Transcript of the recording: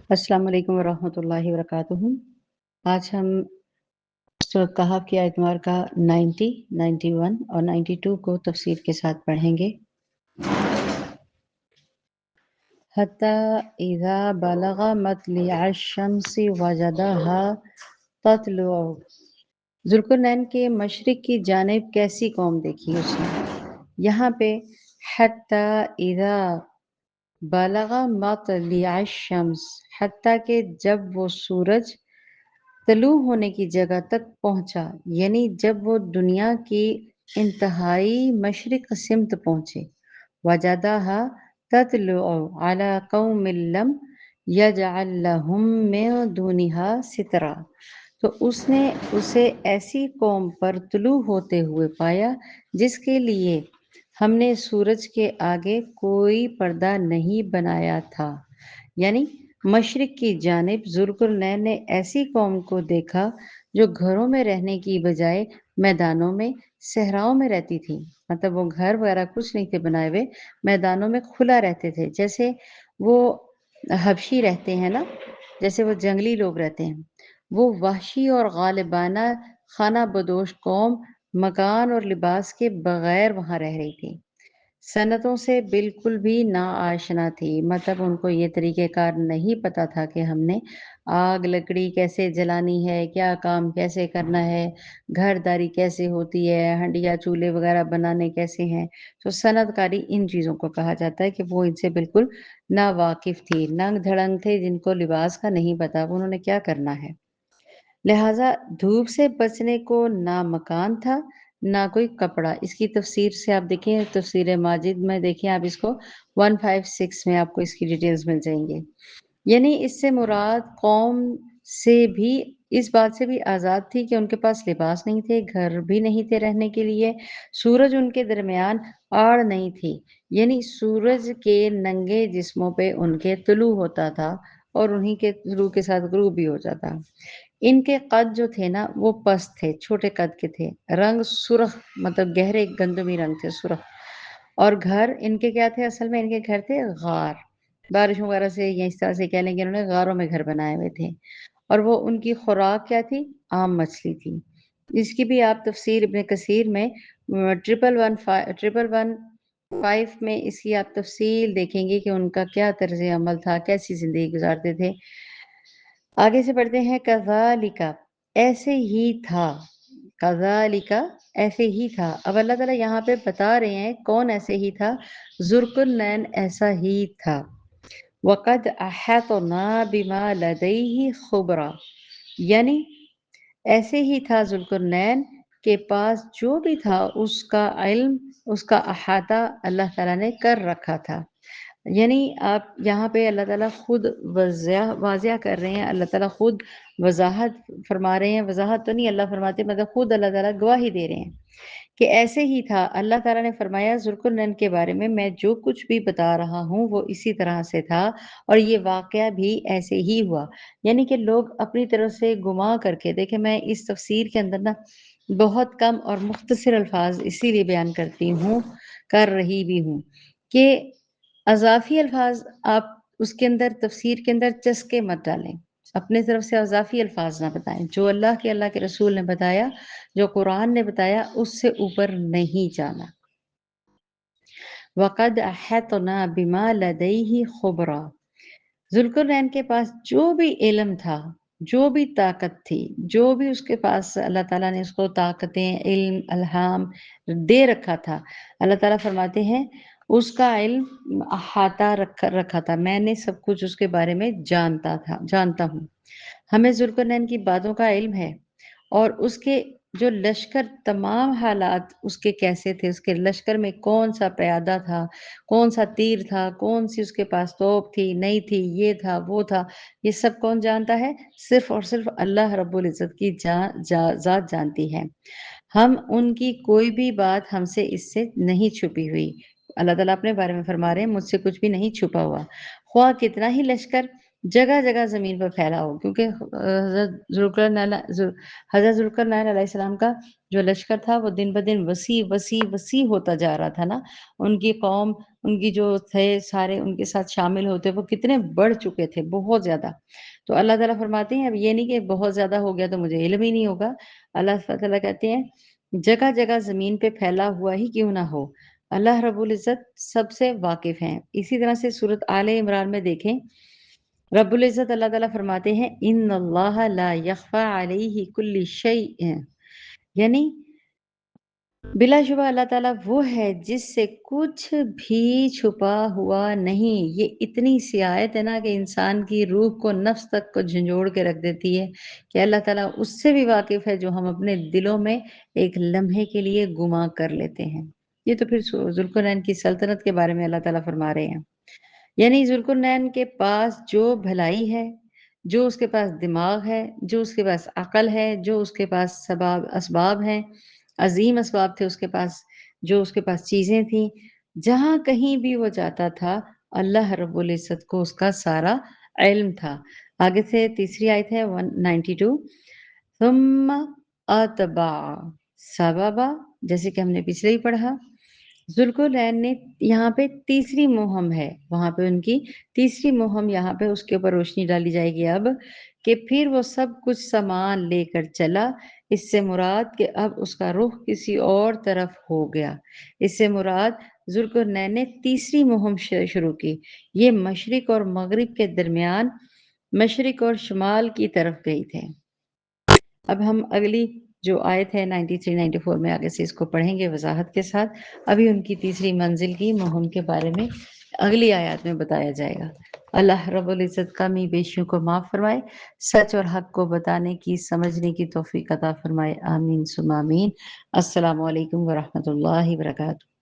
अस्सलाम वालेकुम वरहमतुल्लाहि वबरकातुहू। आज हम सूरह कहफ की आयत नंबर का 90, 91 और 92 को तफसीर के साथ पढ़ेंगे। हत्ता इज़ा बलगा मतलिअ शम्सी वजदहा तत्लुअ। ज़ुल्करनैन के मशरिक की जानिब कैसी कौम देखी उसने। यहाँ पे हत्ता इज़ा बलगा मतलिअ शम्स, हत्ता के जब वो सूरज तलू होने की जगह तक पहुंचा, यानी जब वो दुनिया की इंतहाई मशरिक सिमत पहुंचे। वजदहा ततलुअ अला कौमिन लम यजअल लहुम मिन दुनिहा सितरा, तो उसने उसे ऐसी कौम पर तुलू होते हुए पाया जिसके लिए हमने सूरज के आगे कोई पर्दा नहीं बनाया था। यानी मशरिक की जानिब ज़ुल्करनैन ने ऐसी कौम को देखा जो घरों में रहने की बजाय मैदानों में, सहराओं में रहती थी। मतलब वो घर वगैरह कुछ नहीं थे बनाए हुए, मैदानों में खुला रहते थे। जैसे वो हबशी रहते हैं ना, जैसे वो जंगली लोग रहते हैं। वो वहशी और गालिबाना खाना बदोश कौम मकान और लिबास के बगैर वहाँ रह रही थी। सनतों से बिल्कुल भी नाआशना थी, मतलब उनको ये तरीक़ेकार नहीं पता था कि हमने आग लकड़ी कैसे जलानी है, क्या काम कैसे करना है, घरदारी कैसे होती है, हंडिया चूल्हे वगैरह बनाने कैसे हैं। तो सनतकारी इन चीज़ों को कहा जाता है कि वो इनसे बिल्कुल नावाकिफ़ थी, नंग-धड़ंग थे जिनको लिबास का नहीं पता, उन्होंने क्या करना है। लिहाजा धूप से बचने को ना मकान था, ना कोई कपड़ा। इसकी तफ़सीर से आप देखें, तफ़सीर माजिद में देखें आप इसको 156 में आपको इसकी डिटेल्स मिल जाएँगी। यानी इससे मुराद कौम से भी इस बात से भी आज़ाद थी कि उनके पास लिबास नहीं थे, घर भी नहीं थे रहने के लिए, सूरज उनके दरमियान आड़ नहीं थी। यानी सूरज के नंगे जिस्मों पे उनके तुलू होता था और उन्हीं के तुलू के साथ गुरूब भी हो जाता। इनके कद जो थे ना वो पस्त थे, छोटे कद के थे। रंग सुर्ख, मतलब गहरे गंधमी रंग थे, सुर्ख। और घर इनके क्या थे, असल में इनके घर थे गार। बारिश वगैरह से या इस तरह से कह लें कि इन्होंने गारों में घर बनाए हुए थे। और वो उनकी खुराक क्या थी? आम मछली थी। इसकी भी आप तफसीर इब्न कसीर में 1115 में इसकी आप तफसील देखेंगे कि उनका क्या तर्ज अमल था, कैसी ज़िंदगी गुज़ारते थे। आगे से पढ़ते हैं, कज़ालिका, ऐसे ही था। कज़ालिका, ऐसे ही था। अब अल्लाह ताला यहाँ पे बता रहे हैं कौन ऐसे ही था। ज़ुल्करनैन ऐसा ही था। वक़द अहतना बिमा लदैहि खुबरा, यानी ऐसे ही था ज़ुल्करनैन के पास जो भी था उसका इल्म, उसका अहाता अल्लाह ताला ने कर रखा था। यानी आप यहाँ पे अल्लाह ताला खुद वाज़िया कर रहे हैं, अल्लाह ताला खुद वज़ाहत फरमा रहे हैं, वज़ाहत तो नहीं अल्लाह फरमाते, मतलब खुद अल्लाह ताला गवाही दे रहे हैं कि ऐसे ही था। अल्लाह ताला ने फरमाया ज़ुल्करनैन के बारे में, मैं जो कुछ भी बता रहा हूँ वो इसी तरह से था और ये वाक़या भी ऐसे ही हुआ। यानी कि लोग अपनी तरफ से गुमा करके देखें, मैं इस तफ़सीर के अंदर ना बहुत कम और मुख्तसर अल्फ़ाज़ इसीलिए बयान करती हूँ, कर रही भी हूँ कि अज़ाफ़ी अल्फ़ाज़ आप उसके अंदर तफ़सीर के अंदर चस्के मत डालें। अपनी तरफ से अज़ाफ़ी अल्फ़ाज़ ना बताएँ। जो अल्लाह के रसूल ने बताया, जो कुरान ने बताया, उससे ऊपर नहीं जाना। वक़द अहतना बिमा लदैहि खुबरा, ज़ुल्करनैन के पास जो भी इल्म था, जो भी ताकत थी, जो भी उसके पास अल्लाह ताला ने उसको ताकतें, इल्म, इल्हाम दे रखा था। अल्लाह ताला फरमाते हैं, उसका इल्म अहाता रखा था। मैंने सब कुछ उसके बारे में जानता हूँ। हमें ज़ुल्करनैन की बातों का इल्म है और उसके जो लश्कर, तमाम हालात उसके कैसे थे, उसके लश्कर में कौन-सा प्यादा था, कौन-सा तीर था, कौन-सी उसके पास तोप थी, नहीं थी, ये था, वो था, ये सब कौन जानता है? सिर्फ़ और सिर्फ़ अल्लाह रब्बुल इज़्ज़त की ज़ात जानती है। हम उनकी कोई भी बात हमसे इससे नहीं छुपी हुई। अल्लाह ताला अपने बारे में फ़रमा रहे हैं, मुझसे कुछ भी नहीं छुपा हुआ। ख़्वाह कितना ही लश्कर जगह-जगह ज़मीन पर फैला हो क्योंकि हज़रत ज़ुल्करनैन अलैहिस्सलाम का जो लश्कर था वो दिन-ब-दिन वसी होता जा रहा था ना। उनकी कौम, उनकी जो थे सारे उनके साथ शामिल होते वो कितने बढ़ चुके थे, बहुत ज़्यादा। तो अल्लाह ताला फरमाते हैं अब ये नहीं कि बहुत ज़्यादा हो गया तो मुझे इल्म ही नहीं होगा। अल्लाह ताला कहते हैं जगह-जगह ज़मीन पे फैला हुआ ही क्यों ना हो, अल्लाह रब्बुल इज़्ज़त सबसे वाकिफ़ हैं। इसी तरह से सूरत आले इमरान में देखें रब्बुल इज़्ज़त अल्लाह ताला फरमाते हैं इन्नल्लाह ला यख़फ़ा अलैहि कुल्ली शैइन यानी बिलाशुबा अल्लाह ताला वो है जिससे कुछ भी छुपा हुआ नहीं। ये इतनी सी आयत है ना कि इंसान की रूह को नफ्स तक को झंझोड़ के रख देती है कि अल्लाह ताला उससे भी वाकिफ़ है जो हम अपने दिलों में एक लम्हे के लिए गुमा कर लेते हैं। ये तो फिर ज़ुल्करनैन की सल्तनत के बारे में अल्लाह ताला फरमा रहे हैं। यानी ज़ुल्करनैन के पास जो भलाई है, जो उसके पास दिमाग है, जो उसके पास अक़ल है, जो उसके पास असबाब हैं, अज़ीम असबाब थे उसके पास, जो उसके पास चीज़ें थीं, जहाँ कहीं भी वो जाता था, अल्लाह रब्बुल इज़्ज़त को उसका सारा इल्म था। आगे से तीसरी आयत है 192 सुम्मा अतबा सबबा जैसे कि हमने पिछले ही पढ़ा ज़ुल्कुरनैन ने यहाँ पे तीसरी मुहिम है, वहाँ पे उनकी तीसरी मुहिम यहाँ पे उसके ऊपर रोशनी डाली जाएगी अब कि फिर वो सब कुछ सामान लेकर चला, इससे मुराद कि अब उसका रुख किसी और तरफ हो गया। इससे मुराद ज़ुल्कुरनैन ने तीसरी मुहिम शुरू की। ये मशरिक और मगरिब के दरमियान, मशरिक और शुमाल की तरफ गई थे। अब हम अगली जो आयत है 93-94 में आगे से इसको पढ़ेंगे वज़ाहत के साथ। अभी उनकी तीसरी मंज़िल की मुहिम के बारे में अगली आयत में बताया जाएगा। अल्लाह रब्बुल इज़्ज़त कमी बेशियों को माफ़ फ़रमाए, सच और हक़ को बताने की, समझने की तौफ़ीक़ अता फ़रमाए। आमीन सुम्मा आमीन। अस्सलामु अलैकुम व रहमतुल्लाहि व बरकातुहू।